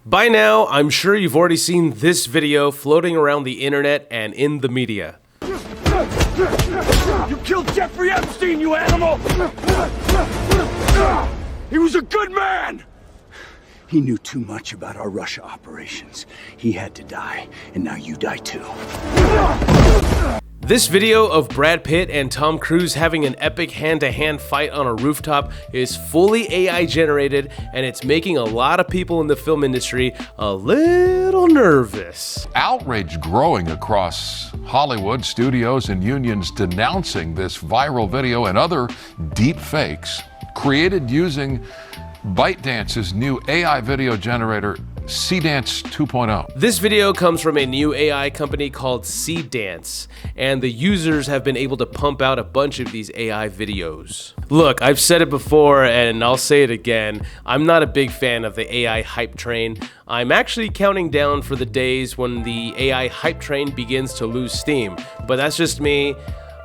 By now, I'm sure you've already seen this video floating around the internet and in the media. You killed Jeffrey Epstein, you animal! He was a good man! He knew too much about our Russia operations. He had to die, and now you die too. This video of Brad Pitt and Tom Cruise having an epic hand-to-hand fight on a rooftop is fully AI generated, and it's making a lot of people in the film industry a little nervous. Outrage growing across Hollywood studios and unions denouncing this viral video and other deep fakes created using ByteDance's new AI video generator, Seedance 2.0. This video comes from a new AI company called Seedance, and the users have been able to pump out a bunch of these AI videos. Look, I've said it before and I'll say it again, I'm not a big fan of the AI hype train. I'm actually counting down for the days when the AI hype train begins to lose steam, but that's just me.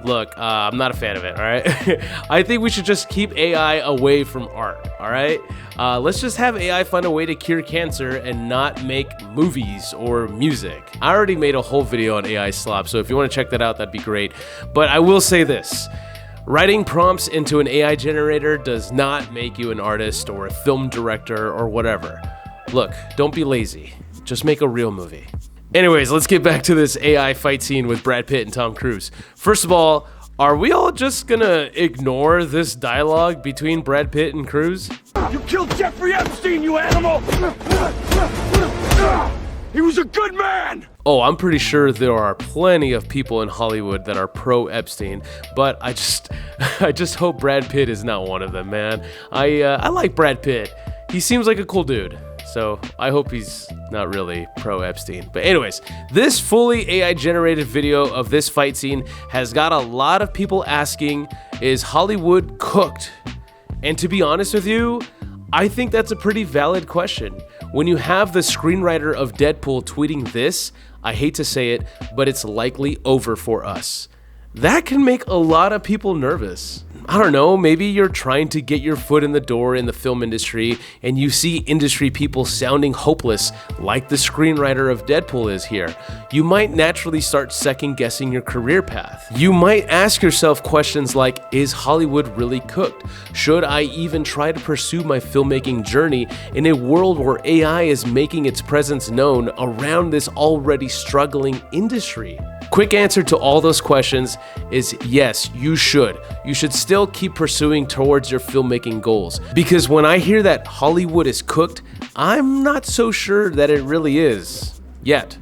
Look, I'm not a fan of it, all right? I think we should just keep AI away from art, all right? Let's just have AI find a way to cure cancer and not make movies or music. I already made a whole video on AI slop, so if you want to check that out, that'd be great. But I will say this. Writing prompts into an AI generator does not make you an artist or a film director or whatever. Look, don't be lazy. Just make a real movie. Anyways, let's get back to this AI fight scene with Brad Pitt and Tom Cruise. First of all, are we all just gonna ignore this dialogue between Brad Pitt and Cruise? You killed Jeffrey Epstein, you animal! He was a good man! Oh, I'm pretty sure there are plenty of people in Hollywood that are pro-Epstein, but I just hope Brad Pitt is not one of them, man. I like Brad Pitt. He seems like a cool dude. So I hope he's not really pro-Epstein. But anyways, this fully AI generated video of this fight scene has got a lot of people asking, is Hollywood cooked? And to be honest with you, I think that's a pretty valid question. When you have the screenwriter of Deadpool tweeting this, I hate to say it, but it's likely over for us. That can make a lot of people nervous. I don't know, maybe you're trying to get your foot in the door in the film industry and you see industry people sounding hopeless like the screenwriter of Deadpool is here. You might naturally start second guessing your career path. You might ask yourself questions like, is Hollywood really cooked? Should I even try to pursue my filmmaking journey in a world where AI is making its presence known around this already struggling industry? Quick answer to all those questions is yes, you should. You should still keep pursuing towards your filmmaking goals. Because when I hear that Hollywood is cooked, I'm not so sure that it really is. Yet.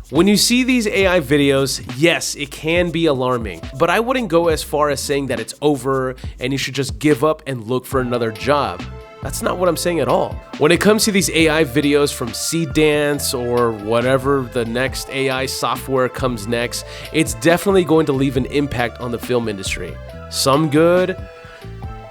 When you see these AI videos, yes, it can be alarming, but I wouldn't go as far as saying that it's over and you should just give up and look for another job. That's not what I'm saying at all. When it comes to these AI videos from Seedance or whatever the next AI software comes next, it's definitely going to leave an impact on the film industry. Some good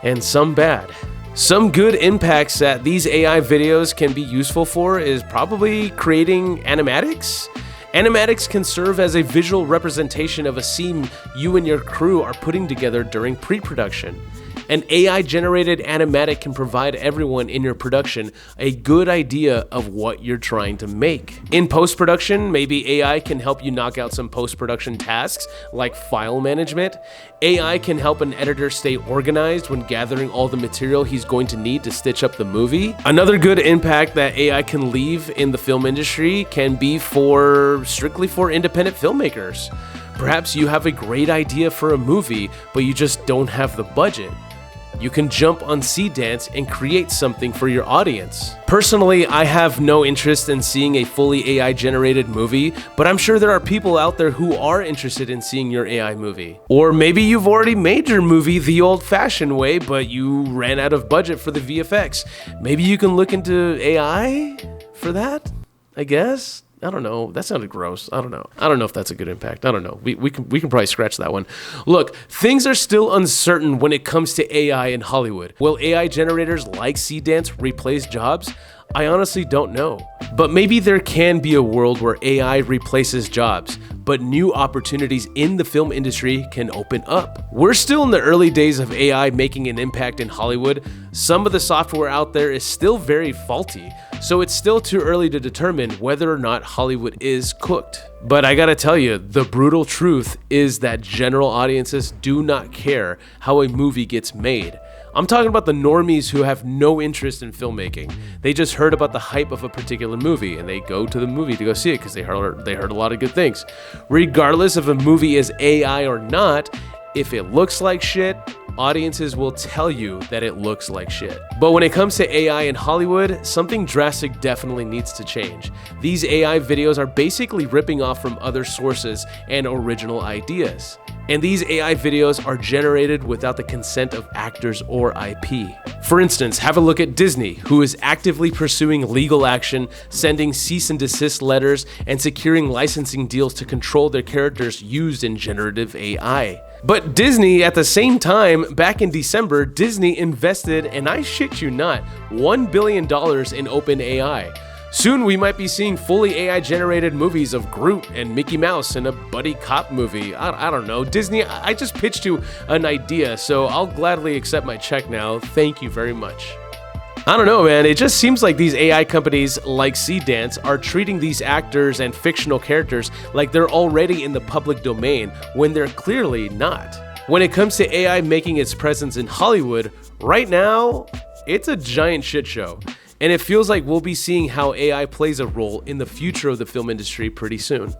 and some bad. Some good impacts that these AI videos can be useful for is probably creating animatics. Animatics can serve as a visual representation of a scene you and your crew are putting together during pre-production. An AI-generated animatic can provide everyone in your production a good idea of what you're trying to make. In post-production, maybe AI can help you knock out some post-production tasks like file management. AI can help an editor stay organized when gathering all the material he's going to need to stitch up the movie. Another good impact that AI can leave in the film industry can be strictly for independent filmmakers. Perhaps you have a great idea for a movie, but you just don't have the budget. You can jump on Seedance and create something for your audience. Personally, I have no interest in seeing a fully AI generated movie, but I'm sure there are people out there who are interested in seeing your AI movie. Or maybe you've already made your movie the old-fashioned way, but you ran out of budget for the VFX. Maybe you can look into AI for that, I guess? I don't know. That sounded gross. I don't know. I don't know if that's a good impact. I don't know. We can probably scratch that one. Look, things are still uncertain when it comes to AI in Hollywood. Will AI generators like Seedance replace jobs? I honestly don't know. But maybe there can be a world where AI replaces jobs, but new opportunities in the film industry can open up. We're still in the early days of AI making an impact in Hollywood. Some of the software out there is still very faulty, so it's still too early to determine whether or not Hollywood is cooked. But I gotta tell you, the brutal truth is that general audiences do not care how a movie gets made. I'm talking about the normies who have no interest in filmmaking. They just heard about the hype of a particular movie and they go to the movie to go see it because they heard a lot of good things. Regardless if a movie is AI or not, if it looks like shit, audiences will tell you that it looks like shit. But when it comes to AI in Hollywood, something drastic definitely needs to change. These AI videos are basically ripping off from other sources and original ideas. And these AI videos are generated without the consent of actors or IP. For instance, have a look at Disney, who is actively pursuing legal action, sending cease and desist letters, and securing licensing deals to control their characters used in generative AI. But Disney, at the same time, back in December, Disney invested, and I shit you not, $1 billion in OpenAI. Soon we might be seeing fully AI-generated movies of Groot and Mickey Mouse in a buddy cop movie. I don't know. Disney, I just pitched you an idea, so I'll gladly accept my check now. Thank you very much. I don't know, man. It just seems like these AI companies like Seedance are treating these actors and fictional characters like they're already in the public domain when they're clearly not. When it comes to AI making its presence in Hollywood, right now, it's a giant shit show. And it feels like we'll be seeing how AI plays a role in the future of the film industry pretty soon.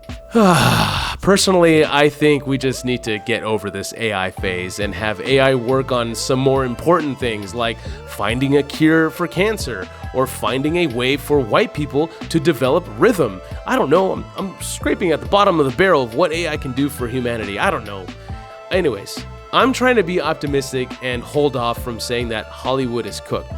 Personally, I think we just need to get over this AI phase and have AI work on some more important things like finding a cure for cancer or finding a way for white people to develop rhythm. I don't know, I'm scraping at the bottom of the barrel of what AI can do for humanity. I don't know. Anyways, I'm trying to be optimistic and hold off from saying that Hollywood is cooked.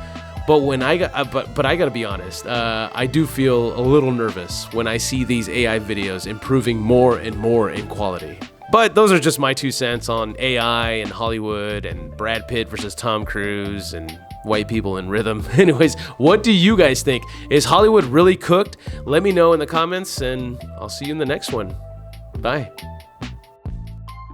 But I gotta be honest, I do feel a little nervous when I see these AI videos improving more and more in quality. But those are just my 2 cents on AI and Hollywood and Brad Pitt versus Tom Cruise and white people in rhythm. Anyways, what do you guys think? Is Hollywood really cooked? Let me know in the comments and I'll see you in the next one. Bye.